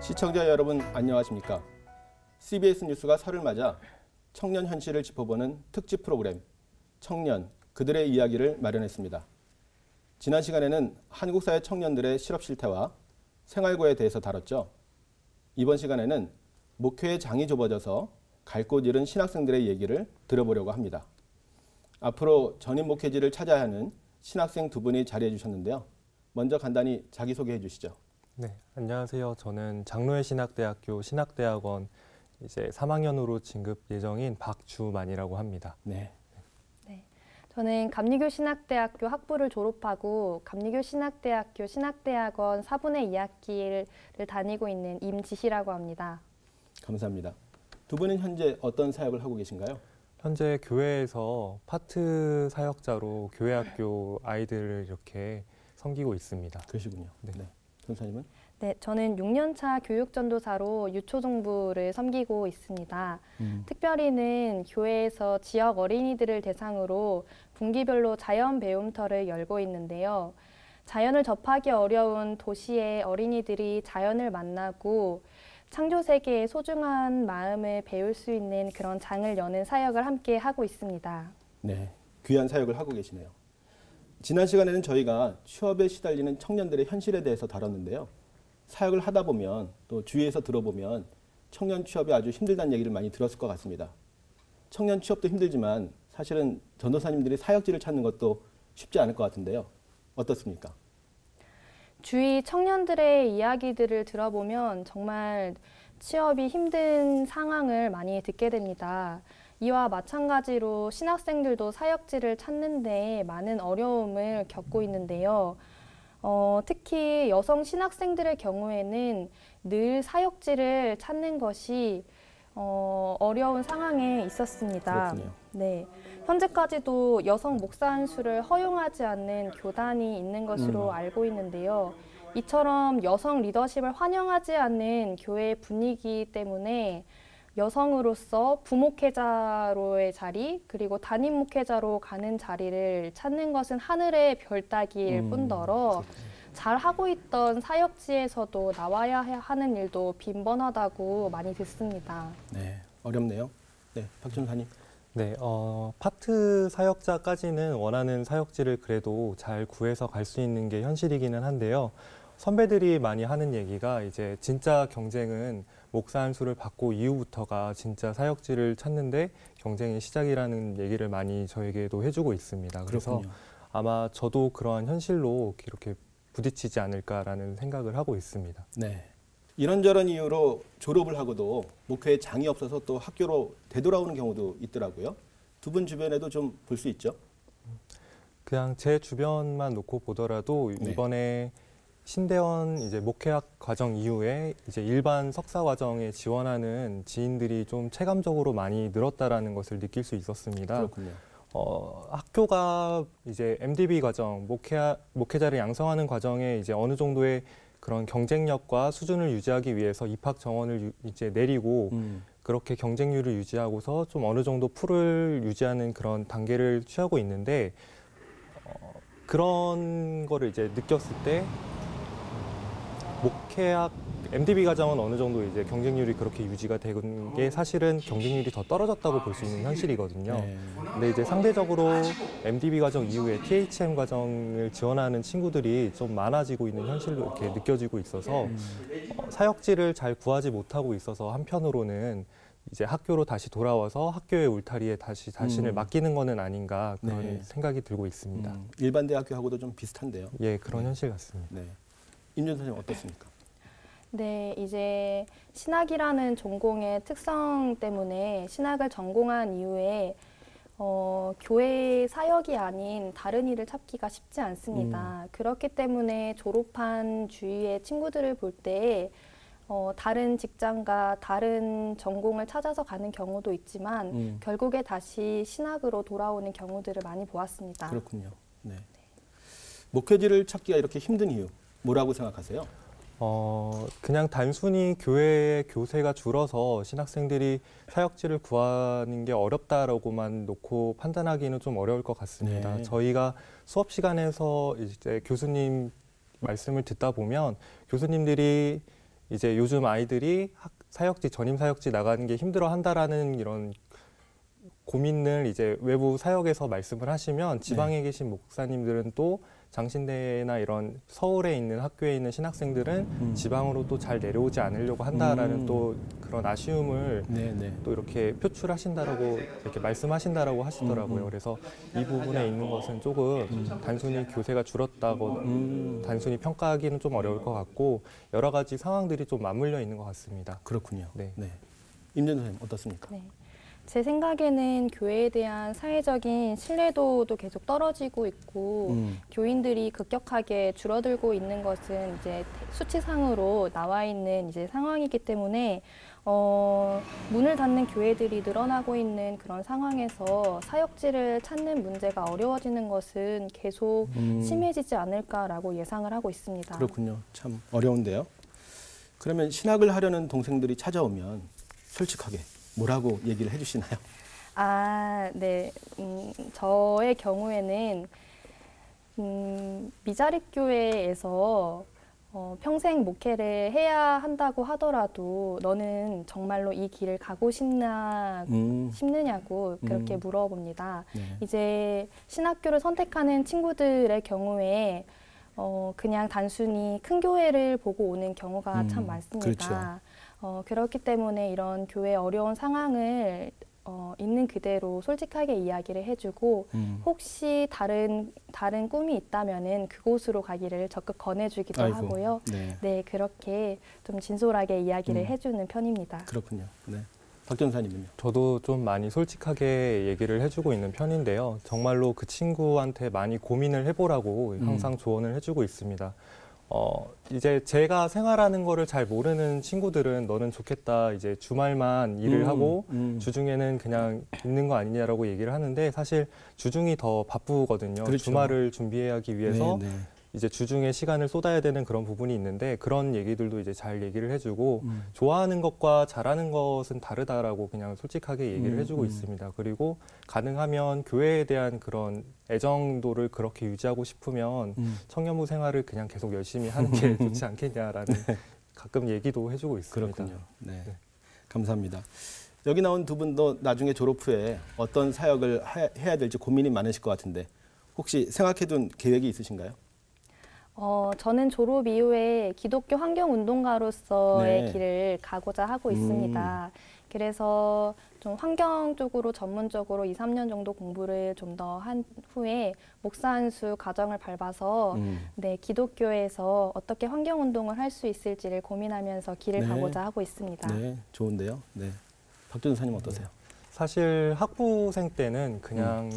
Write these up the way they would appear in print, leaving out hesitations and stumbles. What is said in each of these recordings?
시청자 여러분 안녕하십니까? CBS 뉴스가 설을 맞아 청년 현실을 짚어보는 특집 프로그램 청년, 그들의 이야기를 마련했습니다. 지난 시간에는 한국 사회 청년들의 실업 실태와 생활고에 대해서 다뤘죠. 이번 시간에는 목표의 장이 좁아져서 갈 곳 잃은 신학생들의 얘기를 들어보려고 합니다. 앞으로 전임 목회지를 찾아야 하는 신학생 두 분이 자리해 주셨는데요. 먼저 간단히 자기소개해 주시죠. 네, 안녕하세요. 저는 장로회 신학대학교 신학대학원 이제 3학년으로 진급 예정인 박주만이라고 합니다. 네. 저는 감리교 신학대학교 학부를 졸업하고 감리교 신학대학교 신학대학원 4분의 2학기를 다니고 있는 임지희라고 합니다. 감사합니다. 두 분은 현재 어떤 사역을 하고 계신가요? 현재 교회에서 파트 사역자로 교회 학교 아이들을 이렇게 섬기고 있습니다. 그러시군요. 네. 전사님은? 네, 저는 6년차 교육전도사로 유초정부를 섬기고 있습니다. 특별히는 교회에서 지역 어린이들을 대상으로 분기별로 자연 배움터를 열고 있는데요. 자연을 접하기 어려운 도시의 어린이들이 자연을 만나고 창조 세계의 소중한 마음을 배울 수 있는 그런 장을 여는 사역을 함께 하고 있습니다. 네, 귀한 사역을 하고 계시네요. 지난 시간에는 저희가 취업에 시달리는 청년들의 현실에 대해서 다뤘는데요. 사역을 하다 보면 또 주위에서 들어보면 청년 취업이 아주 힘들다는 얘기를 많이 들었을 것 같습니다. 청년 취업도 힘들지만 사실은 전도사님들이 사역지를 찾는 것도 쉽지 않을 것 같은데요. 어떻습니까? 주위 청년들의 이야기들을 들어보면 정말 취업이 힘든 상황을 많이 듣게 됩니다. 이와 마찬가지로 신학생들도 사역지를 찾는데 많은 어려움을 겪고 있는데요. 특히 여성 신학생들의 경우에는 늘 사역지를 찾는 것이 어려운 상황에 있었습니다. 그렇군요. 네, 현재까지도 여성 목사 한 수를 허용하지 않는 교단이 있는 것으로 알고 있는데요. 이처럼 여성 리더십을 환영하지 않는 교회 분위기 때문에 여성으로서 부목회자로의 자리 그리고 담임 목회자로 가는 자리를 찾는 것은 하늘의 별 따기일 뿐더러 잘하고 있던 사역지에서도 나와야 하는 일도 빈번하다고 많이 듣습니다. 네, 어렵네요. 네, 박 전사님. 네, 파트 사역자까지는 원하는 사역지를 그래도 잘 구해서 갈 수 있는 게 현실이기는 한데요. 선배들이 많이 하는 얘기가 이제 진짜 경쟁은 목사 한 수를 받고 이후부터가 진짜 사역지를 찾는데 경쟁의 시작이라는 얘기를 많이 저에게도 해주고 있습니다. 그래서 그렇군요. 아마 저도 그러한 현실로 이렇게 부딪히지 않을까라는 생각을 하고 있습니다. 네. 이런저런 이유로 졸업을 하고도 목회에 장이 없어서 또 학교로 되돌아오는 경우도 있더라고요. 두 분 주변에도 좀 볼 수 있죠? 그냥 제 주변만 놓고 보더라도 네. 이번에 신대원 이제 목회학 과정 이후에 이제 일반 석사 과정에 지원하는 지인들이 좀 체감적으로 많이 늘었다라는 것을 느낄 수 있었습니다. 그렇군요. 학교가 이제 MDB 과정, 목회자를 양성하는 과정에 이제 어느 정도의 그런 경쟁력과 수준을 유지하기 위해서 입학 정원을 이제 내리고 그렇게 경쟁률을 유지하고서 좀 어느 정도 풀을 유지하는 그런 단계를 취하고 있는데 그런 거를 이제 느꼈을 때 목회학 MDB 과정은 어느 정도 이제 경쟁률이 그렇게 유지가 되는 게 사실은 경쟁률이 더 떨어졌다고 볼 수 있는 현실이거든요. 네. 근데 이제 상대적으로 MDB 과정 이후에 THM 과정을 지원하는 친구들이 좀 많아지고 있는 현실로 이렇게 느껴지고 있어서 사역지를 잘 구하지 못하고 있어서 한편으로는 이제 학교로 다시 돌아와서 학교의 울타리에 다시 자신을 맡기는 거는 아닌가 그런 네. 생각이 들고 있습니다. 일반 대학교하고도 좀 비슷한데요. 예, 그런 현실 같습니다. 네. 임준 선생님 어떻습니까? 네, 이제 신학이라는 전공의 특성 때문에 신학을 전공한 이후에 교회 사역이 아닌 다른 일을 찾기가 쉽지 않습니다. 그렇기 때문에 졸업한 주위의 친구들을 볼 때 다른 직장과 다른 전공을 찾아서 가는 경우도 있지만 결국에 다시 신학으로 돌아오는 경우들을 많이 보았습니다. 그렇군요. 네. 목회지를 찾기가 이렇게 힘든 이유 뭐라고 생각하세요? 그냥 단순히 교회의 교세가 줄어서 신학생들이 사역지를 구하는 게 어렵다라고만 놓고 판단하기는 좀 어려울 것 같습니다. 네. 저희가 수업 시간에서 이제 교수님 말씀을 듣다 보면 교수님들이 이제 요즘 아이들이 사역지, 전임 사역지 나가는 게 힘들어한다라는 이런 고민을 이제 외부 사역에서 말씀을 하시면 지방에 계신 목사님들은 또 장신대나 이런 서울에 있는 학교에 있는 신학생들은 지방으로 또 잘 내려오지 않으려고 한다라는 또 그런 아쉬움을 또 이렇게 표출하신다라고 이렇게 말씀하신다라고 하시더라고요. 그래서 이 부분에 있는 것은 조금 단순히 교세가 줄었다고 단순히 평가하기는 좀 어려울 것 같고 여러 가지 상황들이 좀 맞물려 있는 것 같습니다. 그렇군요. 네. 임전 선생님 어떻습니까? 네. 제 생각에는 교회에 대한 사회적인 신뢰도도 계속 떨어지고 있고 교인들이 급격하게 줄어들고 있는 것은 이제 수치상으로 나와 있는 이제 상황이기 때문에 문을 닫는 교회들이 늘어나고 있는 그런 상황에서 사역지를 찾는 문제가 어려워지는 것은 계속 심해지지 않을까라고 예상을 하고 있습니다. 그렇군요. 참 어려운데요. 그러면 신학을 하려는 동생들이 찾아오면 솔직하게 뭐라고 얘기를 해주시나요? 네. 저의 경우에는 미자립교회에서 평생 목회를 해야 한다고 하더라도 너는 정말로 이 길을 가고 싶느냐고 그렇게 물어봅니다. 이제 신학교를 선택하는 친구들의 경우에 그냥 단순히 큰 교회를 보고 오는 경우가 참 많습니다. 그렇죠. 그렇기 때문에 이런 교회의 어려운 상황을 있는 그대로 솔직하게 이야기를 해주고 혹시 다른 꿈이 있다면은 그곳으로 가기를 적극 권해주기도 하고요. 네, 그렇게 좀 진솔하게 이야기를 해주는 편입니다. 그렇군요. 네. 박 전사님은요? 저도 좀 많이 솔직하게 얘기를 해주고 있는 편인데요. 정말로 그 친구한테 많이 고민을 해보라고 항상 조언을 해주고 있습니다. 이제 제가 생활하는 거를 잘 모르는 친구들은 너는 좋겠다. 이제 주말만 일을 하고 주중에는 그냥 있는 거 아니냐라고 얘기를 하는데 사실 주중이 더 바쁘거든요. 그렇죠. 주말을 준비하기 위해서 이제 주중에 시간을 쏟아야 되는 그런 부분이 있는데 그런 얘기들도 이제 잘 얘기를 해주고 좋아하는 것과 잘하는 것은 다르다라고 그냥 솔직하게 얘기를 해주고 있습니다. 그리고 가능하면 교회에 대한 그런 애정도를 그렇게 유지하고 싶으면 청년부 생활을 그냥 계속 열심히 하는 게 좋지 않겠냐라는 가끔 얘기도 해주고 있습니다. 그렇군요. 네. 감사합니다. 여기 나온 두 분도 나중에 졸업 후에 어떤 사역을 해야 될지 고민이 많으실 것 같은데 혹시 생각해둔 계획이 있으신가요? 저는 졸업 이후에 기독교 환경운동가로서의 길을 가고자 하고 있습니다. 그래서 좀 환경 쪽으로 전문적으로 2, 3년 정도 공부를 좀 더 한 후에 목사 안수 과정을 밟아서 네, 기독교에서 어떻게 환경운동을 할 수 있을지를 고민하면서 길을 가고자 하고 있습니다. 네, 좋은데요. 네. 박 전사님 어떠세요? 사실 학부생 때는 그냥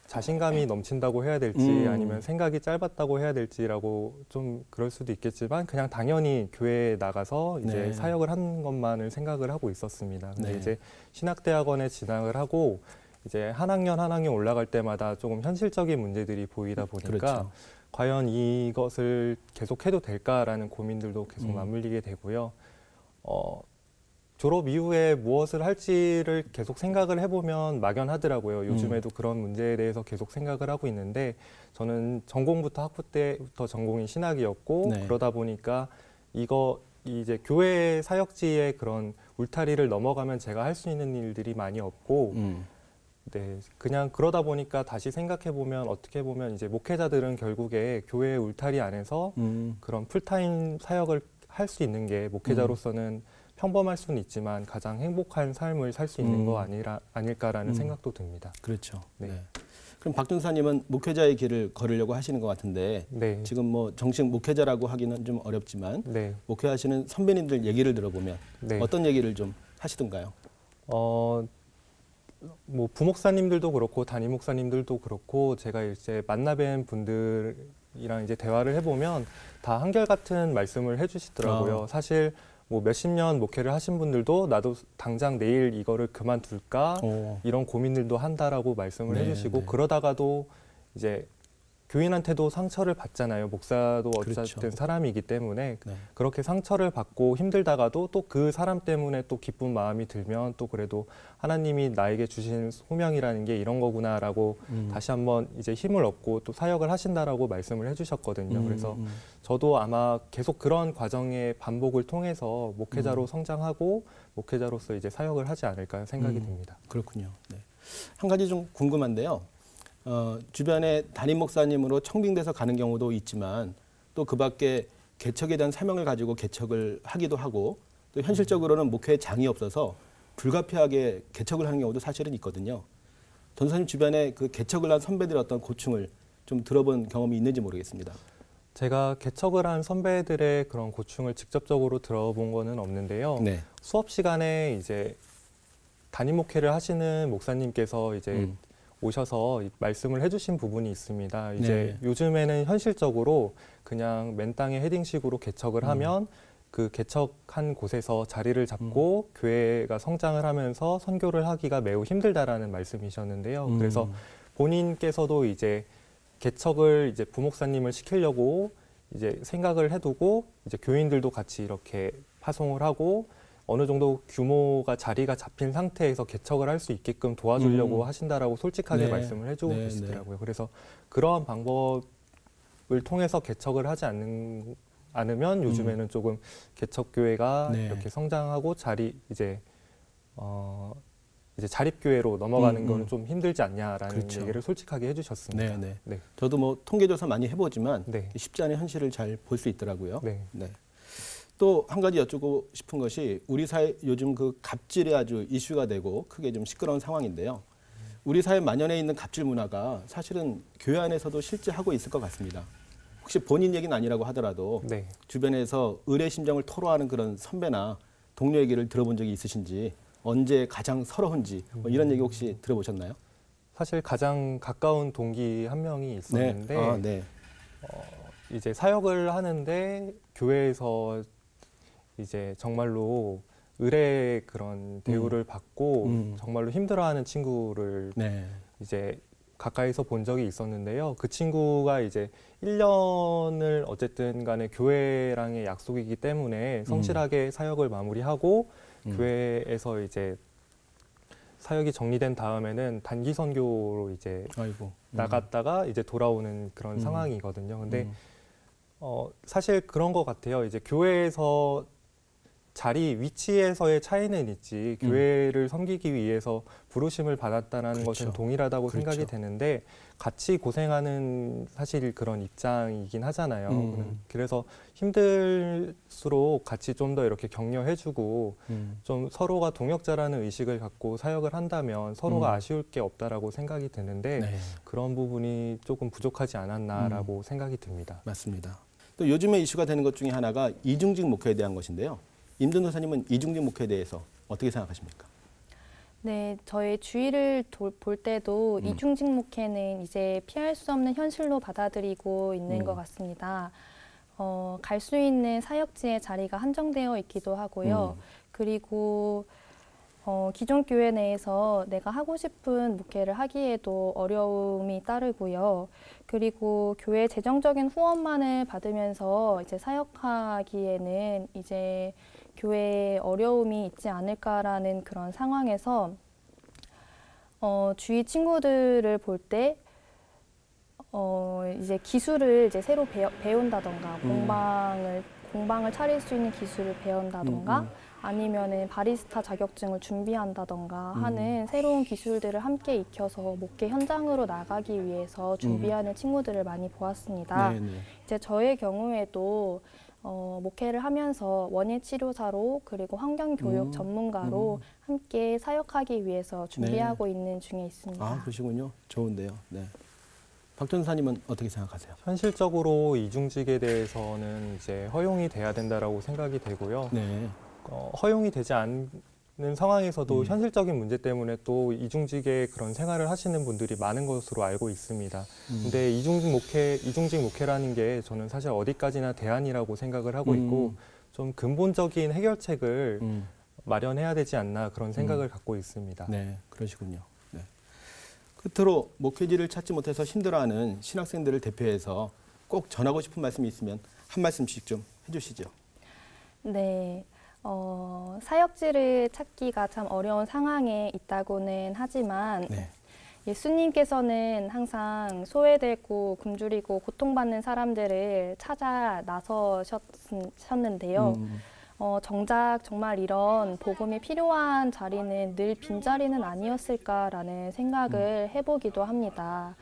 자신감이 넘친다고 해야 될지 아니면 생각이 짧았다고 해야 될지라고 좀 그럴 수도 있겠지만 그냥 당연히 교회에 나가서 이제 사역을 하는 것만을 생각을 하고 있었습니다. 근데 이제 신학대학원에 진학을 하고 이제 한 학년 올라갈 때마다 조금 현실적인 문제들이 보이다 보니까 과연 이것을 계속해도 될까라는 고민들도 계속 맞물리게 되고요. 졸업 이후에 무엇을 할지를 계속 생각을 해보면 막연하더라고요. 요즘에도 그런 문제에 대해서 계속 생각을 하고 있는데 저는 전공부터 학부 때부터 전공이 신학이었고 그러다 보니까 이제 교회 사역지의 그런 울타리를 넘어가면 제가 할 수 있는 일들이 많이 없고 네, 그냥 그러다 보니까 다시 생각해보면 어떻게 보면 이제 목회자들은 결국에 교회의 울타리 안에서 그런 풀타임 사역을 할 수 있는 게 목회자로서는 평범할 수는 있지만 가장 행복한 삶을 살 수 있는 거 아닐까라는 생각도 듭니다. 그렇죠. 네. 그럼 박 전사님은 목회자의 길을 걸으려고 하시는 것 같은데 지금 뭐 정식 목회자라고 하기는 좀 어렵지만 목회하시는 선배님들 얘기를 들어보면 어떤 얘기를 좀 하시던가요? 뭐 부목사님들도 그렇고 담임 목사님들도 그렇고 제가 이제 만나뵌 분들이랑 이제 대화를 해보면 다 한결같은 말씀을 해주시더라고요. 사실 뭐 몇십 년 목회를 하신 분들도 나도 당장 내일 이거를 그만둘까 이런 고민들도 한다라고 말씀을 해주시고 그러다가도 이제 교인한테도 상처를 받잖아요. 목사도 어쨌든 그렇죠. 사람이기 때문에 네. 그렇게 상처를 받고 힘들다가도 또 그 사람 때문에 또 기쁜 마음이 들면 또 그래도 하나님이 나에게 주신 소명이라는 게 이런 거구나라고 다시 한번 이제 힘을 얻고 또 사역을 하신다라고 말씀을 해주셨거든요. 그래서 저도 아마 계속 그런 과정의 반복을 통해서 목회자로 성장하고 목회자로서 이제 사역을 하지 않을까 생각이 듭니다. 그렇군요. 네. 한 가지 좀 궁금한데요. 주변에 담임 목사님으로 청빙돼서 가는 경우도 있지만 또 그 밖에 개척에 대한 사명을 가지고 개척을 하기도 하고 또 현실적으로는 목회에 장이 없어서 불가피하게 개척을 하는 경우도 사실은 있거든요. 전사님 주변에 그 개척을 한 선배들의 어떤 고충을 좀 들어본 경험이 있는지 모르겠습니다. 제가 개척을 한 선배들의 그런 고충을 직접적으로 들어본 거는 없는데요. 네. 수업 시간에 이제 담임 목회를 하시는 목사님께서 이제 오셔서 말씀을 해주신 부분이 있습니다. 이제 요즘에는 현실적으로 그냥 맨 땅에 헤딩식으로 개척을 하면 그 개척한 곳에서 자리를 잡고 교회가 성장을 하면서 선교를 하기가 매우 힘들다라는 말씀이셨는데요. 그래서 본인께서도 이제 개척을 이제 부목사님을 시키려고 이제 생각을 해두고 이제 교인들도 같이 이렇게 파송을 하고 어느 정도 규모가 자리가 잡힌 상태에서 개척을 할 수 있게끔 도와주려고 하신다라고 솔직하게 네. 말씀을 해주고 네, 계시더라고요. 그래서 그러한 방법을 통해서 개척을 하지 않으면 요즘에는 조금 개척교회가 네. 이렇게 성장하고 이제 자립교회로 넘어가는 거는 좀 힘들지 않냐라는 그렇죠. 얘기를 솔직하게 해주셨습니다. 네. 네. 저도 뭐 통계조사 많이 해보지만 네. 쉽지 않은 현실을 잘 볼 수 있더라고요. 네. 네. 또 한 가지 여쭙고 싶은 것이 우리 사회 요즘 그 갑질이 아주 이슈가 되고 크게 좀 시끄러운 상황인데요. 우리 사회 만연해 있는 갑질 문화가 사실은 교회 안에서도 실제 하고 있을 것 같습니다. 혹시 본인 얘기는 아니라고 하더라도 네. 주변에서 의뢰 심정을 토로하는 그런 선배나 동료 얘기를 들어본 적이 있으신지 언제 가장 서러운지 뭐 이런 얘기 혹시 들어보셨나요? 사실 가장 가까운 동기 한 명이 있었는데 네. 이제 사역을 하는데 교회에서 이제 정말로 의뢰 그런 대우를 받고 정말로 힘들어하는 친구를 네. 이제 가까이서 본 적이 있었는데요. 그 친구가 이제 1년을 어쨌든 간에 교회랑의 약속이기 때문에 성실하게 사역을 마무리하고 교회에서 이제 사역이 정리된 다음에는 단기 선교로 이제 아이고. 나갔다가 이제 돌아오는 그런 상황이거든요. 근데 사실 그런 것 같아요. 이제 교회에서 위치에서의 차이는 있지 교회를 섬기기 위해서 부르심을 받았다는 그렇죠. 것은 동일하다고 그렇죠. 생각이 되는데 같이 고생하는 사실 그런 입장이긴 하잖아요. 그래서 힘들수록 같이 좀 더 이렇게 격려해주고 좀 서로가 동역자라는 의식을 갖고 사역을 한다면 서로가 아쉬울 게 없다라고 생각이 드는데 네. 그런 부분이 조금 부족하지 않았나라고 생각이 듭니다. 맞습니다. 또 요즘에 이슈가 되는 것 중에 하나가 이중직 목회에 대한 것인데요. 임 전도사님은 이중직 목회에 대해서 어떻게 생각하십니까? 네, 저희 주위를 볼 때도 이중직 목회는 이제 피할 수 없는 현실로 받아들이고 있는 것 같습니다. 갈 수 있는 사역지의 자리가 한정되어 있기도 하고요. 그리고 기존 교회 내에서 내가 하고 싶은 목회를 하기에도 어려움이 따르고요. 그리고 교회 재정적인 후원만을 받으면서 이제 사역하기에는 이제 교회에 어려움이 있지 않을까라는 그런 상황에서 주위 친구들을 볼 때 이제 기술을 이제 새로 배운다던가 공방을 차릴 수 있는 기술을 배운다던가 아니면은 바리스타 자격증을 준비한다던가 하는 새로운 기술들을 함께 익혀서 목회 현장으로 나가기 위해서 준비하는 친구들을 많이 보았습니다. 네. 이제 저의 경우에도 목회를 하면서 원예 치료사로 그리고 환경교육 전문가로 함께 사역하기 위해서 준비하고 있는 중에 있습니다. 아, 그러시군요. 좋은데요. 네. 박 전사님은 어떻게 생각하세요? 현실적으로 이중직에 대해서는 이제 허용이 돼야 된다라고 생각이 되고요. 네. 허용이 되지 않는 상황에서도 현실적인 문제 때문에 또 이중직의 그런 생활을 하시는 분들이 많은 것으로 알고 있습니다. 근데 이중직 목회라는 게 저는 사실 어디까지나 대안이라고 생각을 하고 있고 좀 근본적인 해결책을 마련해야 되지 않나 그런 생각을 갖고 있습니다. 네, 그러시군요. 네. 끝으로 목회지를 찾지 못해서 힘들어하는 신학생들을 대표해서 꼭 전하고 싶은 말씀이 있으면 한 말씀씩 좀 해주시죠. 네. 사역지를 찾기가 참 어려운 상황에 있다고는 하지만 네. 예수님께서는 항상 소외되고 굶주리고 고통받는 사람들을 찾아 나서셨는데요. 정작 정말 이런 복음이 필요한 자리는 늘 빈자리는 아니었을까라는 생각을 해보기도 합니다.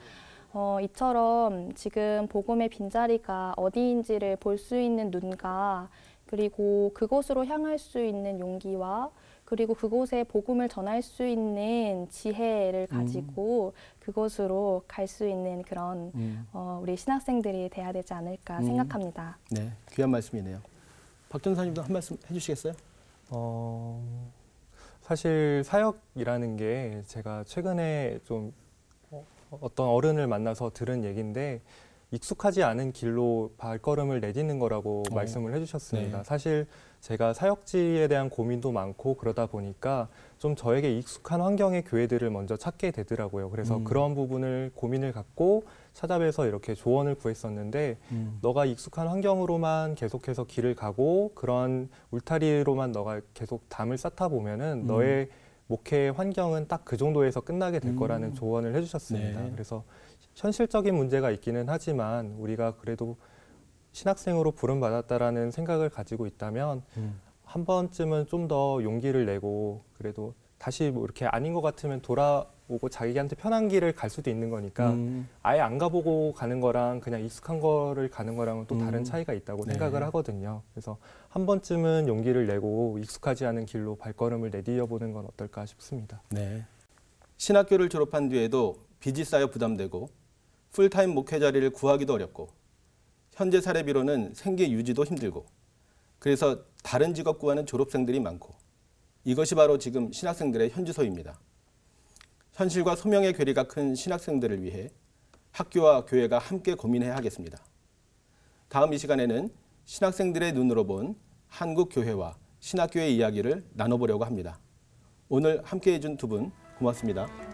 이처럼 지금 복음의 빈자리가 어디인지를 볼 수 있는 눈과 그리고 그곳으로 향할 수 있는 용기와 그리고 그곳에 복음을 전할 수 있는 지혜를 가지고 그곳으로 갈 수 있는 그런 우리 신학생들이 돼야 되지 않을까 생각합니다. 네, 귀한 말씀이네요. 박 전사님도 한 말씀 해주시겠어요? 사실 사역이라는 게 제가 최근에 좀 어떤 어른을 만나서 들은 얘기인데 익숙하지 않은 길로 발걸음을 내딛는 거라고 말씀을 해주셨습니다. 네. 사실 제가 사역지에 대한 고민도 많고 그러다 보니까 좀 저에게 익숙한 환경의 교회들을 먼저 찾게 되더라고요. 그래서 그런 부분을 고민을 갖고 찾아뵈서 이렇게 조언을 구했었는데 너가 익숙한 환경으로만 계속해서 길을 가고 그런 울타리로만 너가 계속 담을 쌓다 보면은 너의 목회 환경은 딱 그 정도에서 끝나게 될 거라는 조언을 해주셨습니다. 네. 그래서 현실적인 문제가 있기는 하지만 우리가 그래도 신학생으로 부름받았다라는 생각을 가지고 있다면 한 번쯤은 좀 더 용기를 내고 그래도 다시 뭐 이렇게 아닌 것 같으면 돌아오고 자기한테 편한 길을 갈 수도 있는 거니까 아예 안 가보고 가는 거랑 그냥 익숙한 거를 가는 거랑은 또 다른 차이가 있다고 네. 생각을 하거든요. 그래서 한 번쯤은 용기를 내고 익숙하지 않은 길로 발걸음을 내디뎌 보는 건 어떨까 싶습니다. 네. 신학교를 졸업한 뒤에도 빚이 쌓여 부담되고 풀타임 목회 자리를 구하기도 어렵고 현재 사례비로는 생계 유지도 힘들고 그래서 다른 직업 구하는 졸업생들이 많고 이것이 바로 지금 신학생들의 현주소입니다. 현실과 소명의 괴리가 큰 신학생들을 위해 학교와 교회가 함께 고민해야 하겠습니다. 다음 이 시간에는 신학생들의 눈으로 본 한국 교회와 신학교의 이야기를 나눠보려고 합니다. 오늘 함께해 준 두 분 고맙습니다.